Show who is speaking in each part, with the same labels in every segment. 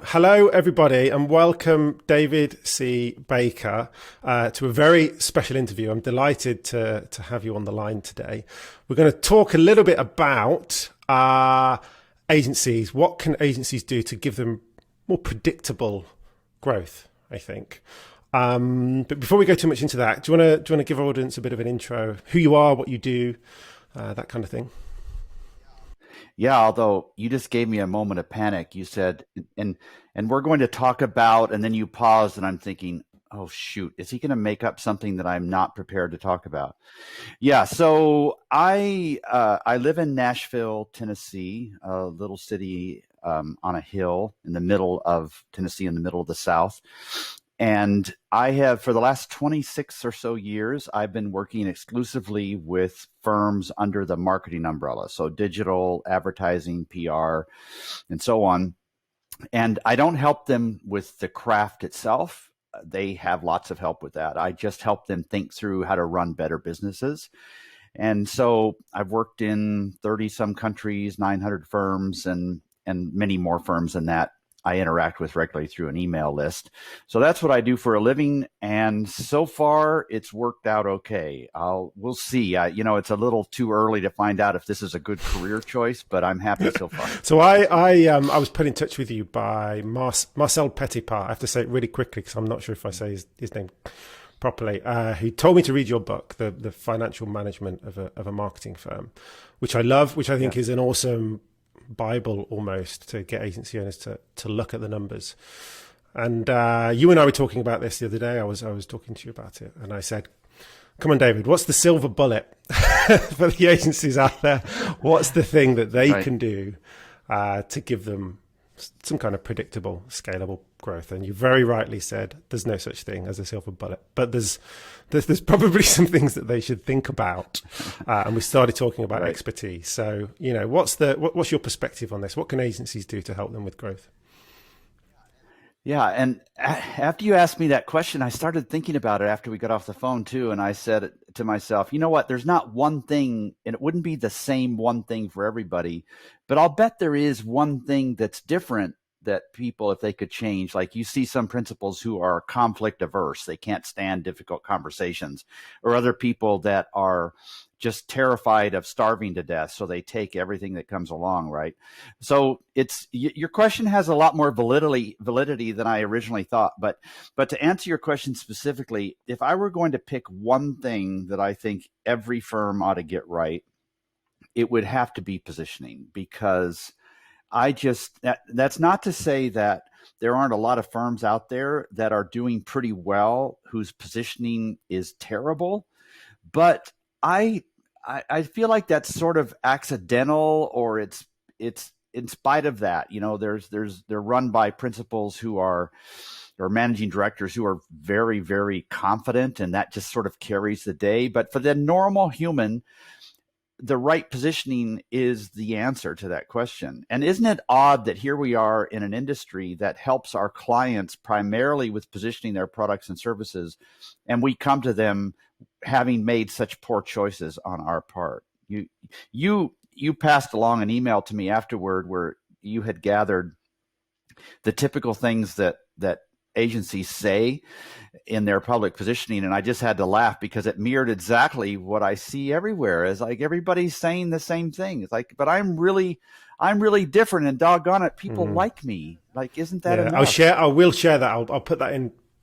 Speaker 1: Hello, everybody, and welcome David C. Baker to a very special interview. I'm delighted to have you on the line today. We're going to talk a little bit about agencies. What can agencies do to give them more predictable growth, I think. But before we go too much into that, do you want to give our audience a bit of an intro, who you are, what you do, that kind of thing?
Speaker 2: Yeah, although you just gave me a moment of panic. You said, and we're going to talk about, and then you paused, and I'm thinking, oh shoot, is he going to make up something that I'm not prepared to talk about? Yeah, so I live in Nashville, Tennessee, a little city on a hill in the middle of Tennessee, in the middle of the South. And I have, for the last 26 or so years, I've been working exclusively with firms under the marketing umbrella. So digital, advertising, PR, and so on. And I don't help them with the craft itself. They have lots of help with that. I just help them think through how to run better businesses. And so I've worked in 30 some countries, 900 firms, and many more firms than that I interact with regularly through an email list. So that's what I do for a living. And so far, it's worked out okay. We'll see. It's a little too early to find out if this is a good career choice, but I'm happy so far.
Speaker 1: So I was put in touch with you by Marcel Petipa. I have to say it really quickly because I'm not sure if I say his name properly. He told me to read your book, the financial management of a marketing firm, which I love, which I think is an awesome Bible almost to get agency owners to look at the numbers. And you and I were talking about this the other day. I was talking to you about it, and I said, come on, David, what's the silver bullet for the agencies out there? What's the thing that they can do to give them some kind of predictable, scalable growth? And you very rightly said there's no such thing as a silver bullet, but there's probably some things that they should think about. And we started talking about expertise. So, what's your perspective on this? What can agencies do to help them with growth?
Speaker 2: Yeah, and after you asked me that question, I started thinking about it after we got off the phone too, and I said to myself, you know what, there's not one thing, and it wouldn't be the same one thing for everybody, but I'll bet there is one thing that's different that people, if they could change, like you see some principals who are conflict averse, they can't stand difficult conversations, or other people that are just terrified of starving to death, so they take everything that comes along, right? So your question has a lot more validity than I originally thought. But to answer your question specifically, if I were going to pick one thing that I think every firm ought to get right, it would have to be positioning, because that's not to say that there aren't a lot of firms out there that are doing pretty well whose positioning is terrible, but I feel like that's sort of accidental, or it's in spite of that. They're run by principals who are, or managing directors who are very, very confident, and that just sort of carries the day. But for the normal human, the right positioning is the answer to that question. And isn't it odd that here we are in an industry that helps our clients primarily with positioning their products and services, and we come to them having made such poor choices on our part? You passed along an email to me afterward where you had gathered the typical things that agencies say in their public positioning, and I just had to laugh because it mirrored exactly what I see everywhere. Is like everybody's saying the same thing. It's like, but I'm really different, and doggone it, people like me. Like, isn't that enough?
Speaker 1: I will share that. I'll put that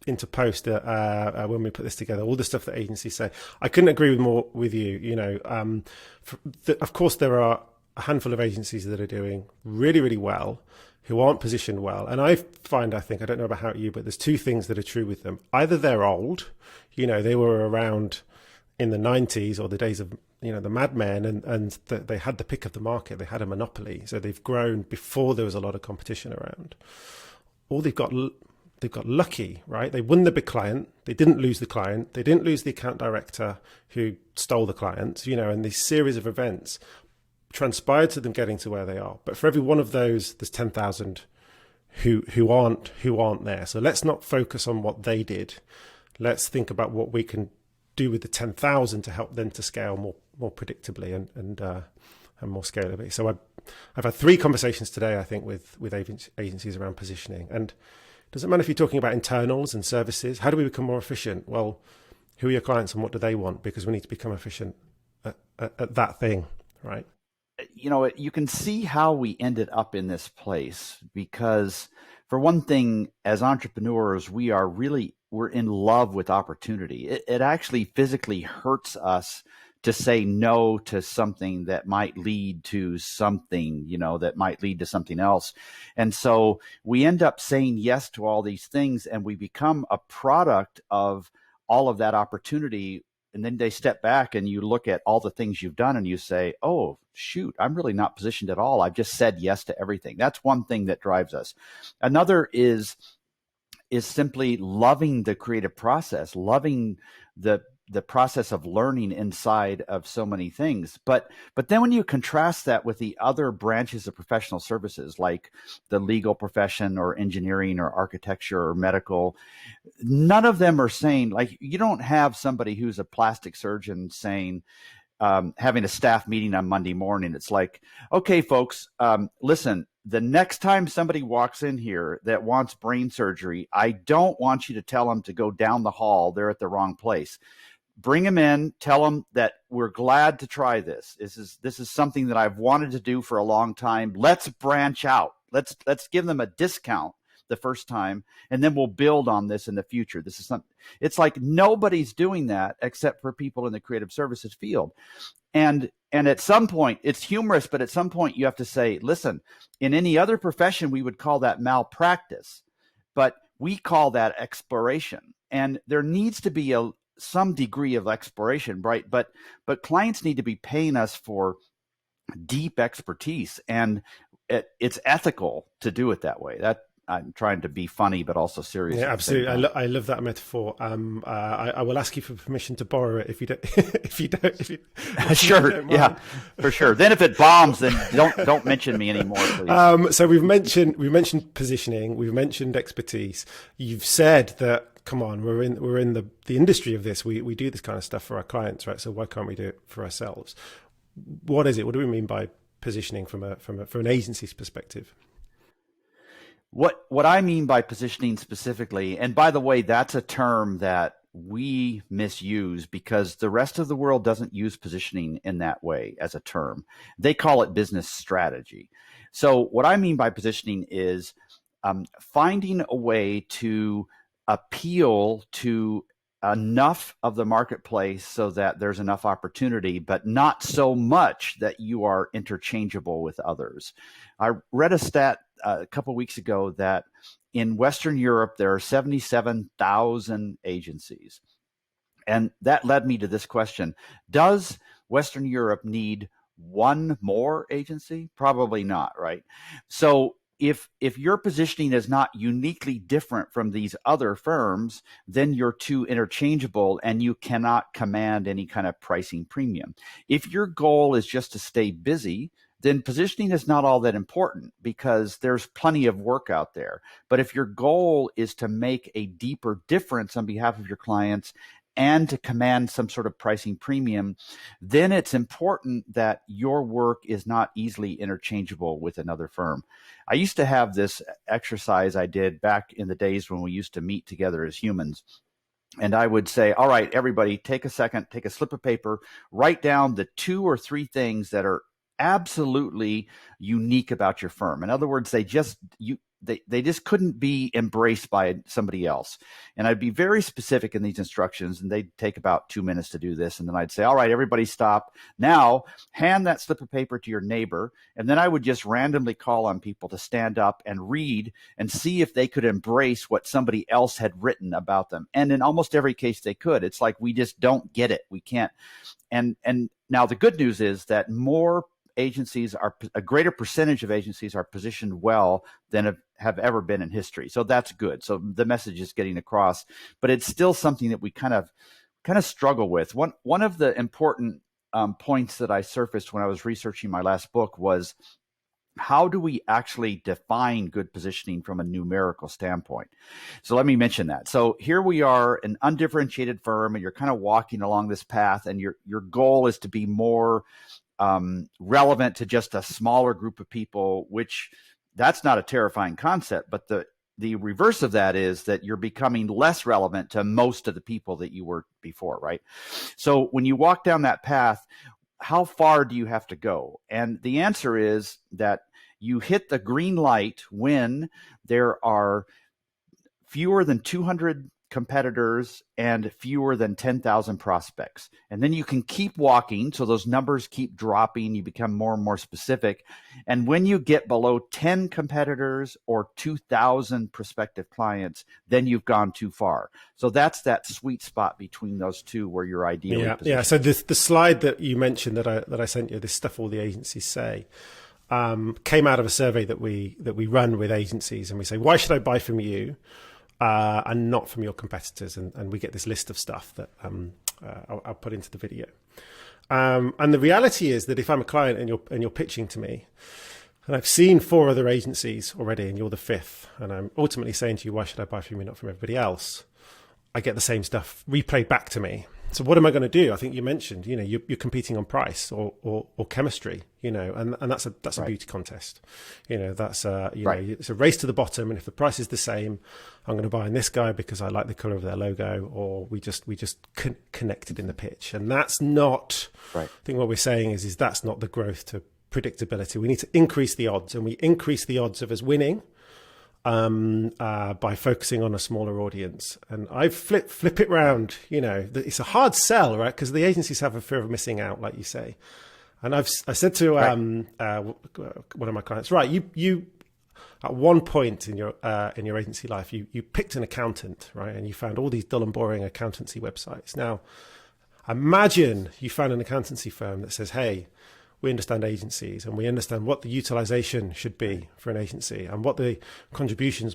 Speaker 1: into post when we put this together. All the stuff that agencies say, I couldn't agree more with you. Of course, there are a handful of agencies that are doing really, really well, who aren't positioned well. And I don't know about how you, but there's two things that are true with them. Either they're old, they were around in the 90s or the days of, the Mad Men, and they had the pick of the market. They had a monopoly. So they've grown before there was a lot of competition around. Or they've got lucky, right? They won the big client. They didn't lose the client. They didn't lose the account director who stole the client, and this series of events transpired to them getting to where they are. But for every one of those, there's 10,000 who aren't there. So let's not focus on what they did. Let's think about what we can do with the 10,000 to help them to scale more predictably. And and more scalability. So I've had 3 conversations today, I think, with agencies around positioning. And it doesn't matter if you're talking about internals and services. How do we become more efficient? Well, who are your clients and what do they want? Because we need to become efficient at that thing, right?
Speaker 2: You know, you can see how we ended up in this place because, for one thing, as entrepreneurs, we're in love with opportunity. It actually physically hurts us to say no to something that might lead to something, that might lead to something else. And so we end up saying yes to all these things, and we become a product of all of that opportunity. And then they step back and you look at all the things you've done and you say, oh, shoot, I'm really not positioned at all. I've just said yes to everything. That's one thing that drives us. Another is simply loving the creative process, loving the process of learning inside of so many things. But then when you contrast that with the other branches of professional services, like the legal profession or engineering or architecture or medical, none of them are saying, like, you don't have somebody who's a plastic surgeon saying, having a staff meeting on Monday morning, it's like, okay, folks, listen, the next time somebody walks in here that wants brain surgery, I don't want you to tell them to go down the hall. They're at the wrong place. Bring them in, tell them that we're glad to try this. This is something that I've wanted to do for a long time. Let's branch out. Let's give them a discount the first time, and then we'll build on this in the future. This is something. It's like nobody's doing that except for people in the creative services field. And at some point, it's humorous, but at some point you have to say, listen, in any other profession, we would call that malpractice, but we call that exploration. And there needs to be some degree of exploration, right? But clients need to be paying us for deep expertise, and it's ethical to do it that way. That I'm trying to be funny, but also serious.
Speaker 1: Yeah, absolutely. I love that metaphor. I will ask you for permission to borrow it if you don't. if you don't.
Speaker 2: Sure. Yeah, for sure. Then if it bombs, then don't mention me anymore, please.
Speaker 1: So we've mentioned positioning. We've mentioned expertise. You've said that. Come on, we're in the industry of this. We do this kind of stuff for our clients, right? So why can't we do it for ourselves? What is it? What do we mean by positioning from an agency's perspective?
Speaker 2: What I mean by positioning specifically, and by the way, that's a term that we misuse because the rest of the world doesn't use positioning in that way as a term. They call it business strategy. So what I mean by positioning is finding a way to appeal to enough of the marketplace so that there's enough opportunity, but not so much that you are interchangeable with others. I read a stat a couple of weeks ago that in Western Europe, there are 77,000 agencies. And that led me to this question. Does Western Europe need one more agency? Probably not, right? So if your positioning is not uniquely different from these other firms, then you're too interchangeable and you cannot command any kind of pricing premium. If your goal is just to stay busy, then positioning is not all that important because there's plenty of work out there. But if your goal is to make a deeper difference on behalf of your clients and to command some sort of pricing premium, then it's important that your work is not easily interchangeable with another firm. I used to have this exercise I did back in the days when we used to meet together as humans. And I would say, all right, everybody, take a second, take a slip of paper, write down the 2 or 3 things that are absolutely unique about your firm. In other words, they just couldn't be embraced by somebody else. And I'd be very specific in these instructions, and they'd take about 2 minutes to do this. And then I'd say, all right, everybody stop. Now hand that slip of paper to your neighbor. And then I would just randomly call on people to stand up and read and see if they could embrace what somebody else had written about them. And in almost every case they could. It's like, we just don't get it. We can't. And now the good news is that a greater percentage of agencies are positioned well than have ever been in history. So that's good. So the message is getting across, but it's still something that we kind of struggle with. One of the important points that I surfaced when I was researching my last book was, how do we actually define good positioning from a numerical standpoint? So let me mention that. So here we are, an undifferentiated firm, and you're kind of walking along this path, and your goal is to be more relevant to just a smaller group of people, which that's not a terrifying concept, but the reverse of that is that you're becoming less relevant to most of the people that you were before, right? So when you walk down that path, how far do you have to go? And the answer is that you hit the green light when there are fewer than 200 competitors and fewer than 10,000 prospects. And then you can keep walking. So those numbers keep dropping. You become more and more specific. And when you get below 10 competitors or 2,000 prospective clients, then you've gone too far. So that's that sweet spot between those two where you're ideally positioned.
Speaker 1: Yeah. So the slide that you mentioned that I sent you, this stuff all the agencies say, came out of a survey that we run with agencies, and we say, why should I buy from you? And not from your competitors, and we get this list of stuff that I'll put into the video. And the reality is that if I'm a client and you're pitching to me, and I've seen 4 other agencies already, and you're the 5th, and I'm ultimately saying to you, why should I buy from you, not from everybody else? I get the same stuff replayed back to me. So what am I going to do? I think you mentioned, you're competing on price or chemistry, and that's a beauty contest. That's it's a race to the bottom. And if the price is the same, I'm going to buy in this guy because I like the color of their logo, or we just connected in the pitch. And that's not, I think what we're saying is that's not the growth to predictability. We need to increase the odds, and we increase the odds of us winning by focusing on a smaller audience. And I flip it round, it's a hard sell, right? Because the agencies have a fear of missing out, like you say. And I said to one of my clients, right, you at one point in your agency life, you picked an accountant, right? And you found all these dull and boring accountancy websites. Now, imagine you found an accountancy firm that says, hey, we understand agencies, and we understand what the utilization should be for an agency, and what the contribution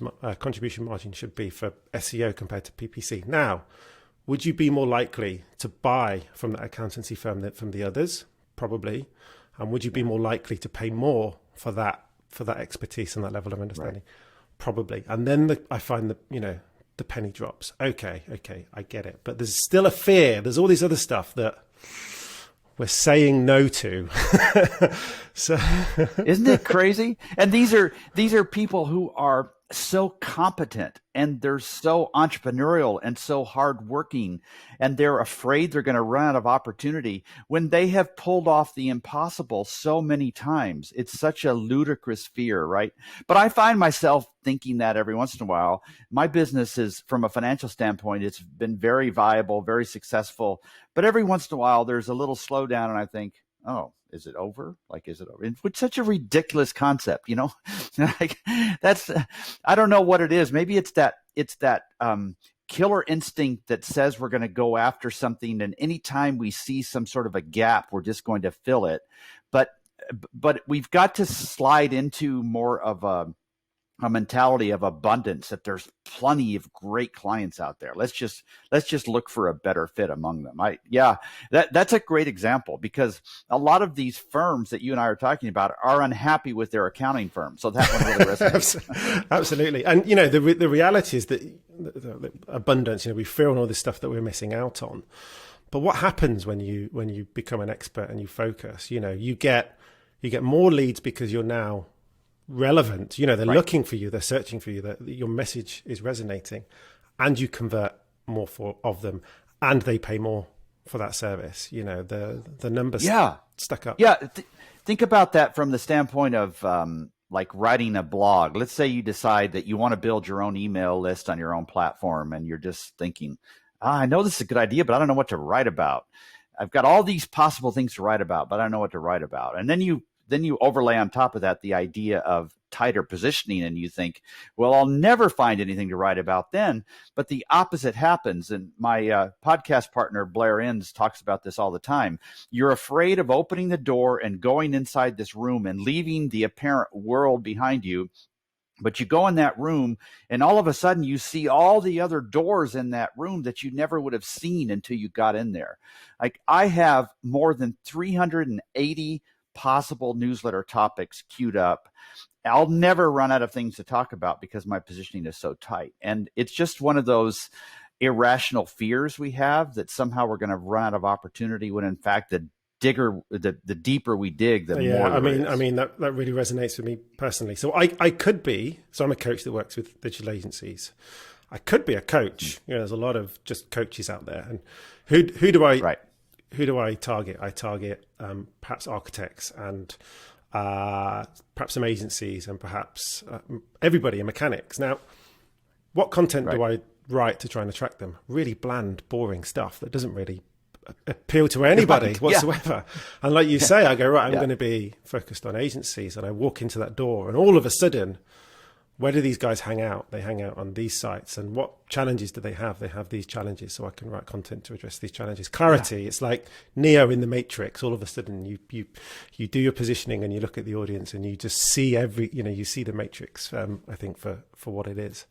Speaker 1: margin should be for SEO compared to PPC. Now, would you be more likely to buy from that accountancy firm than from the others? Probably. And would you be more likely to pay more for that expertise and that level of understanding? Right. Probably. And then I find that the penny drops. Okay, I get it. But there's still a fear. There's all these other stuff that we're saying no to. So
Speaker 2: isn't it crazy? And these are people who are so competent, and they're so entrepreneurial and so hardworking, and they're afraid they're going to run out of opportunity when they have pulled off the impossible so many times. It's such a ludicrous fear, right? But I find myself thinking that every once in a while. My business is, from a financial standpoint, it's been very viable, very successful. But every once in a while, there's a little slowdown, and I think, oh, is it over? Is it over? It's such a ridiculous concept, like I don't know what it is. Maybe it's that killer instinct that says we're going to go after something. And anytime we see some sort of a gap, we're just going to fill it. But we've got to slide into more of a mentality of abundance, that there's plenty of great clients out there. Let's just look for a better fit among them. That's a great example, because a lot of these firms that you and I are talking about are unhappy with their accounting firm. So that one really resonates.
Speaker 1: Absolutely. And, the reality is that the abundance, we fear on all this stuff that we're missing out on. But what happens when you become an expert and you focus, you get more leads because you're now relevant. They're looking for you, they're searching for you, that your message is resonating, and you convert more of them, and they pay more for that service. The numbers stuck up.
Speaker 2: Think about that from the standpoint of like writing a blog. Let's say you decide that you want to build your own email list on your own platform, and you're just thinking, I know this is a good idea, but I don't know what to write about. I've got all these possible things to write about, but I don't know what to write about. And then you overlay on top of that the idea of tighter positioning, and you think, well, I'll never find anything to write about then. But the opposite happens. And my podcast partner, Blair Enns, talks about this all the time. You're afraid of opening the door and going inside this room and leaving the apparent world behind you. But you go in that room, and all of a sudden you see all the other doors in that room that you never would have seen until you got in there. Like, I have more than 380 possible newsletter topics queued up. I'll never run out of things to talk about because my positioning is so tight. And it's just one of those irrational fears we have that somehow we're going to run out of opportunity, when in fact the deeper we dig, the
Speaker 1: Yeah,
Speaker 2: more there is.
Speaker 1: I mean that really resonates with me personally. So I could be, so I'm a coach that works with digital agencies. I could be a coach. You know, there's a lot of just coaches out there. And who do I target? I target perhaps architects and perhaps some agencies and perhaps everybody and mechanics. Now, what content do I write to try and attract them? Really bland, boring stuff that doesn't really appeal to anybody whatsoever. And like you say, I go, right, I'm going to be focused on agencies, and I walk into that door, and all of a sudden, where do these guys hang out? They hang out on these sites. And what challenges do they have? They have these challenges, so I can write content to address these challenges. Clarity, it's like Neo in the Matrix. All of a sudden, you do your positioning and you look at the audience and you just see you see the Matrix, I think, for what it is.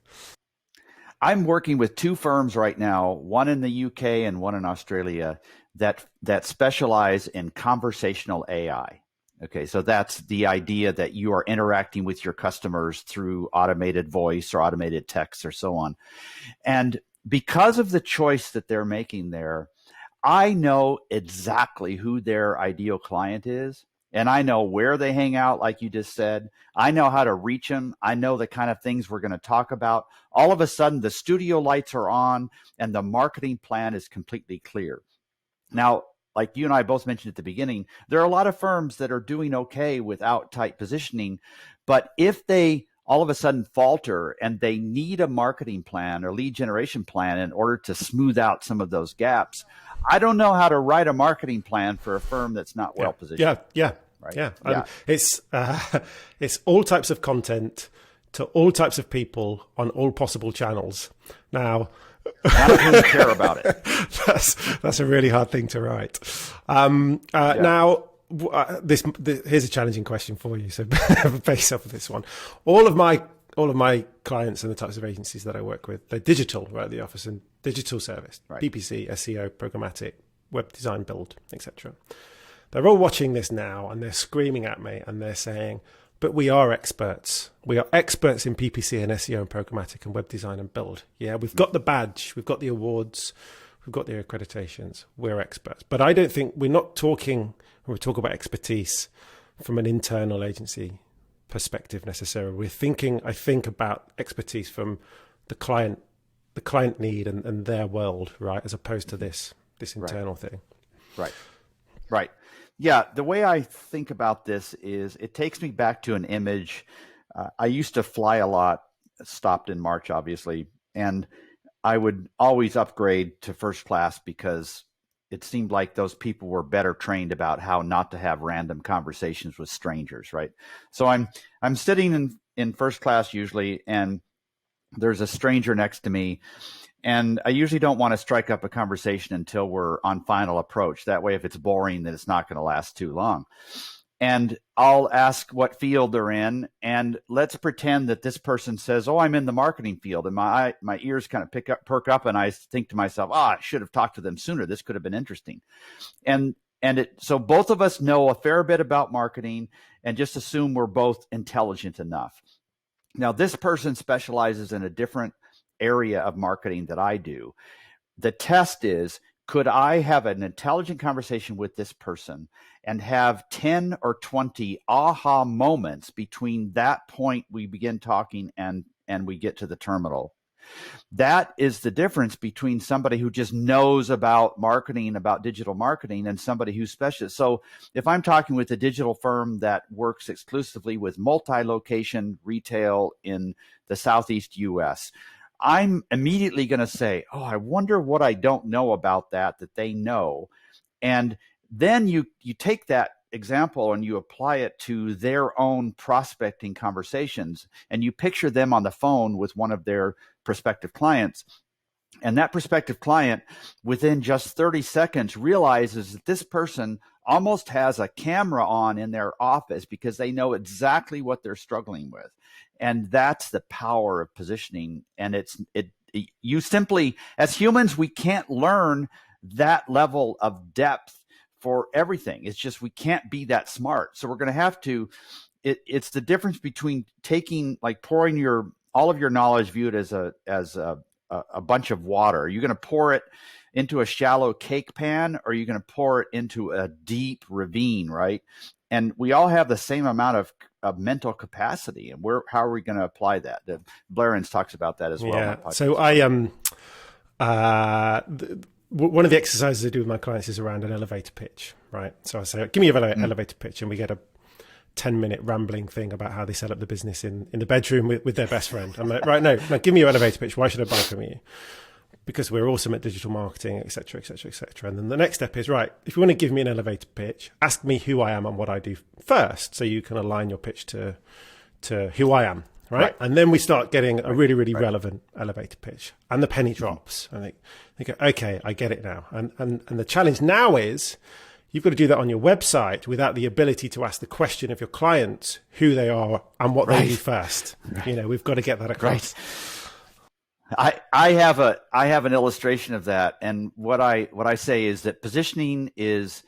Speaker 2: I'm working with two firms right now, one in the UK and one in Australia, that specialize in conversational AI. Okay, so that's the idea that you are interacting with your customers through automated voice or automated text or so on. And because of the choice that they're making there, I know exactly who their ideal client is. And I know where they hang out, like you just said. I know how to reach them. I know the kind of things we're going to talk about. All of a sudden, the studio lights are on and the marketing plan is completely clear. Now, like you and I both mentioned at the beginning, there are a lot of firms that are doing okay without tight positioning. But if they all of a sudden falter and they need a marketing plan or lead generation plan in order to smooth out some of those gaps, I don't know how to write a marketing plan for a firm that's not well positioned.
Speaker 1: Right? It's all types of content to all types of people on all possible channels. Now,
Speaker 2: none of whom care about it.
Speaker 1: That's a really hard thing to write. Now, here's a challenging question for you. So base off of this one. All of my clients and the types of agencies that I work with, they're digital, right? The office and digital service, right. PPC, SEO, programmatic, web design, build, etc. They're all watching this now and they're screaming at me and they're saying, but we are experts. We are experts in PPC and SEO and programmatic and web design and build. Yeah, we've got the badge, we've got the awards, we've got the accreditations. We're experts. But I don't think we're not talking, when we talk about expertise from an internal agency perspective necessarily. We're thinking, I think, about expertise from the client need and their world, right? As opposed to this internal thing.
Speaker 2: Right. Yeah, the way I think about this is it takes me back to an image. I used to fly a lot, stopped in March, obviously, and I would always upgrade to first class because it seemed like those people were better trained about how not to have random conversations with strangers, right? So I'm sitting in first class usually, and there's a stranger next to me. And I usually don't want to strike up a conversation until we're on final approach. That way, if it's boring, then it's not going to last too long. And I'll ask what field they're in. And let's pretend that this person says, oh, I'm in the marketing field. And my ears kind of perk up. And I think to myself, I should have talked to them sooner. This could have been interesting. So both of us know a fair bit about marketing and just assume we're both intelligent enough. Now, this person specializes in a different area of marketing that I do. The test is, could I have an intelligent conversation with this person and have 10 or 20 aha moments between that point we begin talking and we get to the terminal? That is the difference between somebody who just knows about marketing, about digital marketing, and somebody who's specialist. So if I'm talking with a digital firm that works exclusively with multi-location retail in the Southeast US, I'm immediately going to say, oh, I wonder what I don't know about that they know. And then you take that example and you apply it to their own prospecting conversations, and you picture them on the phone with one of their prospective clients. And that prospective client, within just 30 seconds, realizes that this person almost has a camera on in their office because they know exactly what they're struggling with. And that's the power of positioning. And you simply, as humans, we can't learn that level of depth for everything. It's just, we can't be that smart. So we're going to have to, it's the difference between taking, like pouring all of your knowledge, viewed as a a bunch of water. Are you going to pour it into a shallow cake pan, or are you going to pour it into a deep ravine, right? And we all have the same amount of mental capacity, and how are we going to apply that? Blairens talks about that as well.
Speaker 1: Yeah. So one of the exercises I do with my clients is around an elevator pitch, right? So I say, give me an elevator pitch, and we get a 10-minute rambling thing about how they set up the business in the bedroom with their best friend. I'm like, right, no, give me your elevator pitch. Why should I buy from you? Because we're awesome at digital marketing, et cetera, et cetera, et cetera. And then the next step is, right, if you want to give me an elevator pitch, ask me who I am and what I do first, so you can align your pitch to who I am, right? And then we start getting a really, really relevant elevator pitch, and the penny drops. And they go, okay, I get it now. And the challenge now is you've got to do that on your website without the ability to ask the question of your clients who they are and what they do first. You know, we've got to get that across.
Speaker 2: I have an illustration of that, and what I say is that positioning is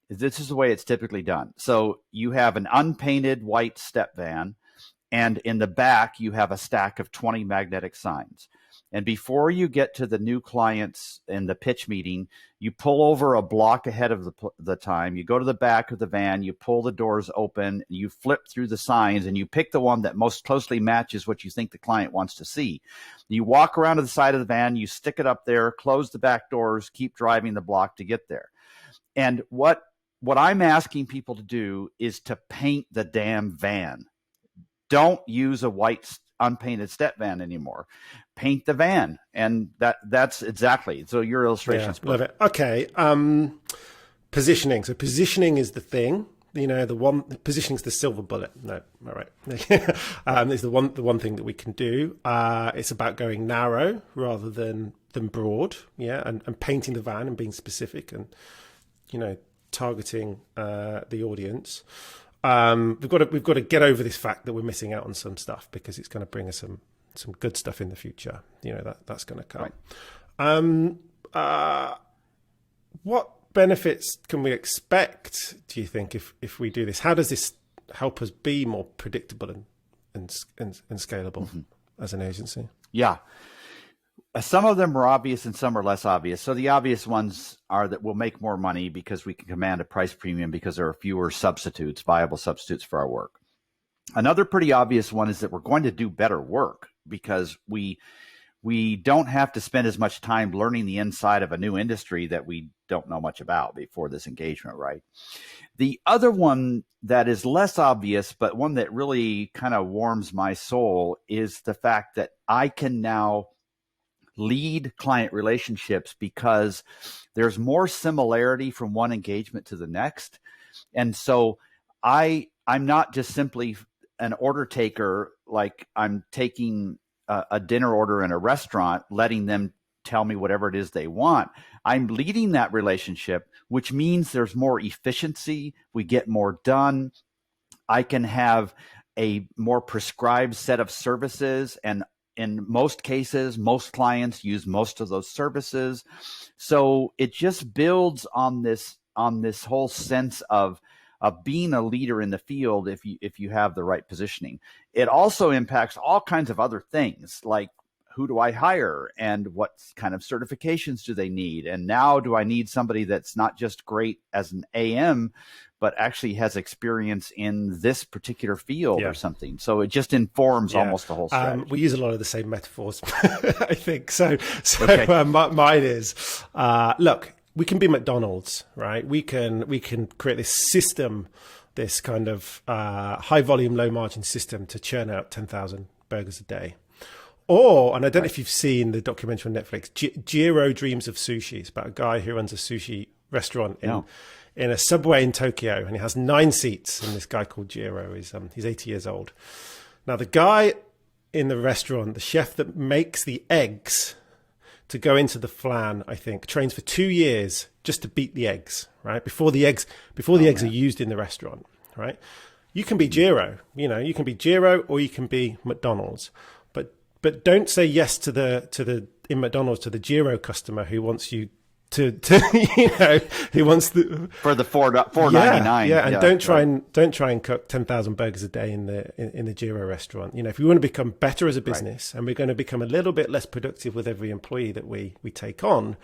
Speaker 2: this is the way it's typically done. So you have an unpainted white step van, and in the back you have a stack of 20 magnetic signs. And before you get to the new clients in the pitch meeting, you pull over a block ahead of the time. You go to the back of the van, you pull the doors open, you flip through the signs, and you pick the one that most closely matches what you think the client wants to see. You walk around to the side of the van, you stick it up there, close the back doors, keep driving the block to get there. And what I'm asking people to do is to paint the damn van. Don't use a white unpainted step van anymore. Paint the van, and that's exactly. So your illustration,
Speaker 1: love it. Okay, positioning. So positioning is the thing. You know, positioning's the silver bullet. No, all right. It's the one thing that we can do. It's about going narrow rather than broad. Yeah, and painting the van and being specific, and targeting the audience. We've got to get over this fact that we're missing out on some stuff, because it's going to bring us some good stuff in the future. That's going to come. Right. What benefits can we expect, do you think, if we do this? How does this help us be more predictable and scalable as an agency?
Speaker 2: Yeah. Some of them are obvious and some are less obvious. So the obvious ones are that we'll make more money because we can command a price premium because there are fewer viable substitutes for our work. Another pretty obvious one is that we're going to do better work because we don't have to spend as much time learning the inside of a new industry that we don't know much about before this engagement, right? The other one that is less obvious, but one that really kind of warms my soul, is the fact that I can now lead client relationships because there's more similarity from one engagement to the next. And so I'm not just simply an order taker, like I'm taking a dinner order in a restaurant, letting them tell me whatever it is they want. I'm leading that relationship, which means there's more efficiency. We get more done. I can have a more prescribed set of services, and in most cases, most clients use most of those services. So it just builds on this whole sense of being a leader in the field if you have the right positioning. It also impacts all kinds of other things, like who do I hire and what kind of certifications do they need? And now do I need somebody that's not just great as an AM, but actually has experience in this particular field or something? So it just informs almost the whole strategy.
Speaker 1: We use a lot of the same metaphors, I think. So okay. Mine is, look, we can be McDonald's, right? We can create this system, this kind of high volume, low margin system to churn out 10,000 burgers a day. Or, and I don't know if you've seen the documentary on Netflix, Jiro Dreams of Sushi. It's about a guy who runs a sushi restaurant in a subway in Tokyo, and he has 9 seats. And this guy called Jiro he's 80 years old. Now, the guy in the restaurant, the chef that makes the eggs to go into the flan, I think, trains for 2 years just to beat the eggs, right? Before the eggs are used in the restaurant, right? You can be Jiro, you can be Jiro or you can be McDonald's. But don't say yes to the in McDonald's to the Jiro customer who wants you he wants the
Speaker 2: for the $4.99.
Speaker 1: Yeah, and don't try and cook 10,000 burgers a day in the Giro restaurant. If we want to become better as a business, and we're going to become a little bit less productive with every employee that we take on,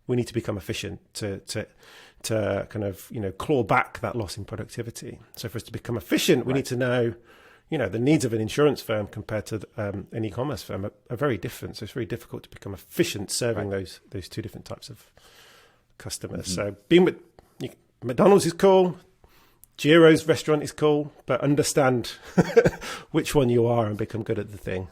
Speaker 1: we need to become efficient to kind of claw back that loss in productivity. So for us to become efficient, we need to know the needs of an insurance firm compared to an e-commerce firm are very different. So it's very difficult to become efficient serving those two different types of customers. So being with McDonald's is cool, Giro's restaurant is cool, but understand which one you are and become good at the thing.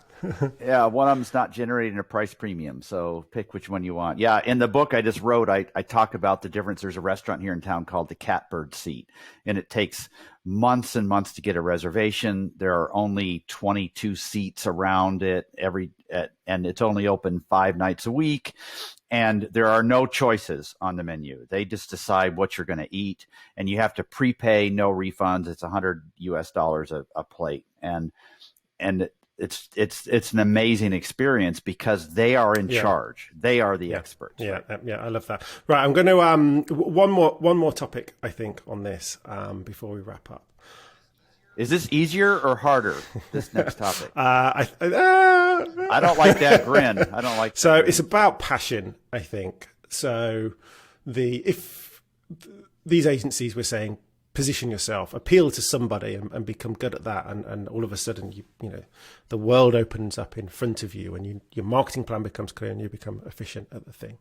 Speaker 2: Yeah, one of them's not generating a price premium, so pick which one you want. Yeah, in the book I just wrote, I talk about the difference. There's a restaurant here in town called the Catbird Seat, and it takes months and months to get a reservation. There are only 22 seats around it and it's only open 5 nights a week, and there are no choices on the menu. They just decide what you're going to eat, and you have to prepay, no refunds. It's $100 a plate, and it's an amazing experience because they are in charge. They are the experts.
Speaker 1: Yeah, right? Yeah, I love that. Right, I'm going to one more topic, I think, on this before we wrap up.
Speaker 2: Is this easier or harder? This next topic.
Speaker 1: I
Speaker 2: don't like that grin. I don't like.
Speaker 1: So it's about passion, I think. So if these agencies were saying, position yourself, appeal to somebody, and become good at that, and all of a sudden the world opens up in front of you, and your marketing plan becomes clear, and you become efficient at the thing.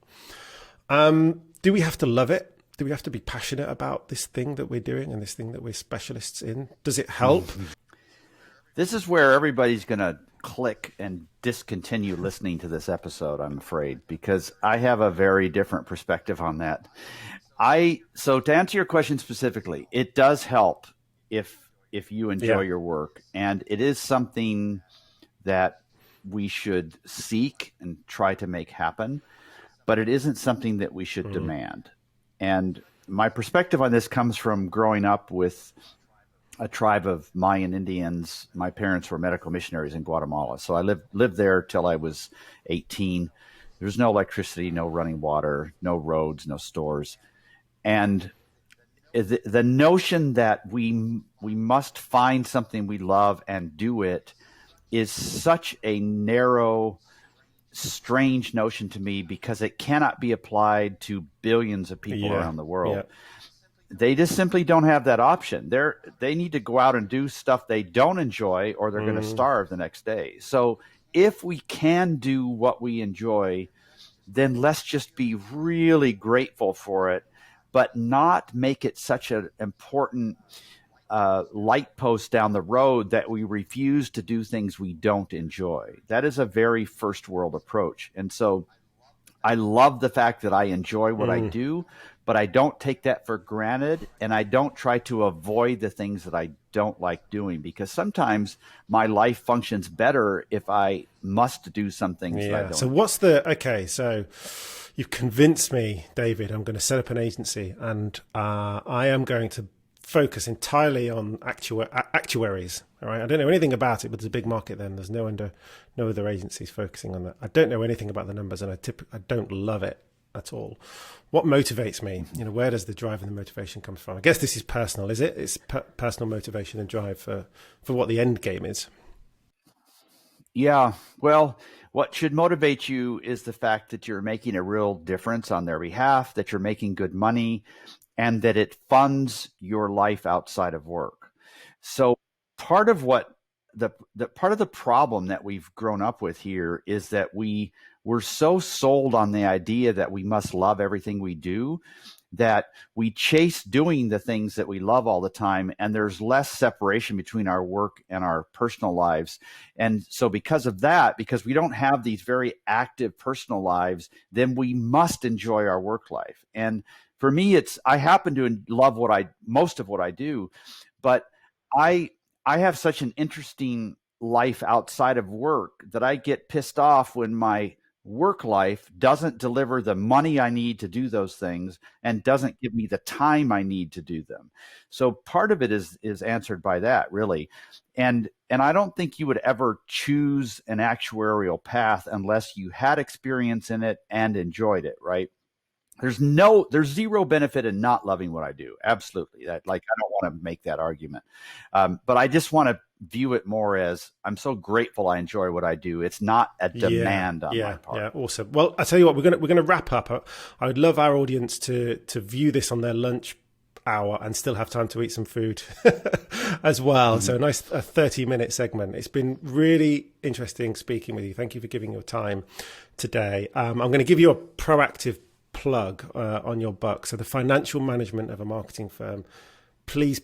Speaker 1: Do we have to love it? Do we have to be passionate about this thing that we're doing and this thing that we're specialists in? Does it help?
Speaker 2: This is where everybody's going to click and discontinue listening to this episode, I'm afraid, because I have a very different perspective on that. So to answer your question specifically, it does help if you enjoy your work, and it is something that we should seek and try to make happen, but it isn't something that we should demand. And my perspective on this comes from growing up with a tribe of Mayan Indians. My parents were medical missionaries in Guatemala, so I lived there till I was 18. There was no electricity, no running water, no roads, no stores. And the notion that we must find something we love and do it is such a narrow, strange notion to me, because it cannot be applied to billions of people around the world. They just simply don't have that option. They need to go out and do stuff they don't enjoy, or they're going to starve the next day. So if we can do what we enjoy, then let's just be really grateful for it, but not make it such an important light post down the road that we refuse to do things we don't enjoy. That is a very first world approach. And so I love the fact that I enjoy what I do, but I don't take that for granted, and I don't try to avoid the things that I don't like doing, because sometimes my life functions better if I must do some things that I don't.
Speaker 1: So so you've convinced me, David. I'm going to set up an agency, and I am going to focus entirely on actuaries. All right, I don't know anything about it, but there's a big market then. There's no other agencies focusing on that. I don't know anything about the numbers, and I don't love it at all. What motivates me? Where does the drive and the motivation come from? I guess this is personal, is it? It's personal motivation and drive for what the end game is.
Speaker 2: Yeah, well, what should motivate you is the fact that you're making a real difference on their behalf, that you're making good money, and that it funds your life outside of work. So part of what the part of the problem that we've grown up with here is that we're so sold on the idea that we must love everything we do, that we chase doing the things that we love all the time, and there's less separation between our work and our personal lives. And so because of that, because we don't have these very active personal lives, then we must enjoy our work life. And for me, I happen to love most of what I do, but I have such an interesting life outside of work that I get pissed off when my work life doesn't deliver the money I need to do those things and doesn't give me the time I need to do them. So part of it is answered by that, really. And I don't think you would ever choose an actuarial path unless you had experience in it and enjoyed it, right? there's zero benefit in not loving what I do. Absolutely. That, like, I don't want to make that argument. But I just want to view it more as I'm so grateful I enjoy what I do. It's not a demand on my part.
Speaker 1: Yeah, awesome. Well, I tell you what, we're gonna wrap up. I would love our audience to view this on their lunch hour and still have time to eat some food as well. So a nice 30-minute segment. It's been really interesting speaking with you. Thank you for giving your time today. I'm going to give you a proactive plug on your book. So the financial management of a marketing firm. Please,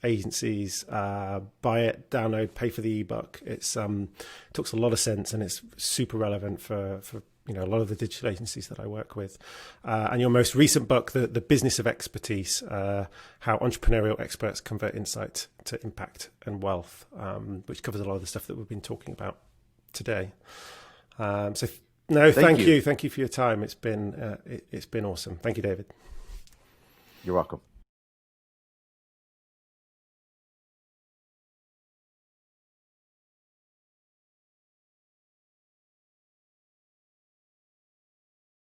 Speaker 1: agencies, buy it, download, pay for the ebook. It's talks a lot of sense, and it's super relevant for a lot of the digital agencies that I work with. And your most recent book, the Business of Expertise, how entrepreneurial experts convert insight to impact and wealth, which covers a lot of the stuff that we've been talking about today. Thank you for your time. It's been awesome. Thank you, David.
Speaker 2: You're welcome.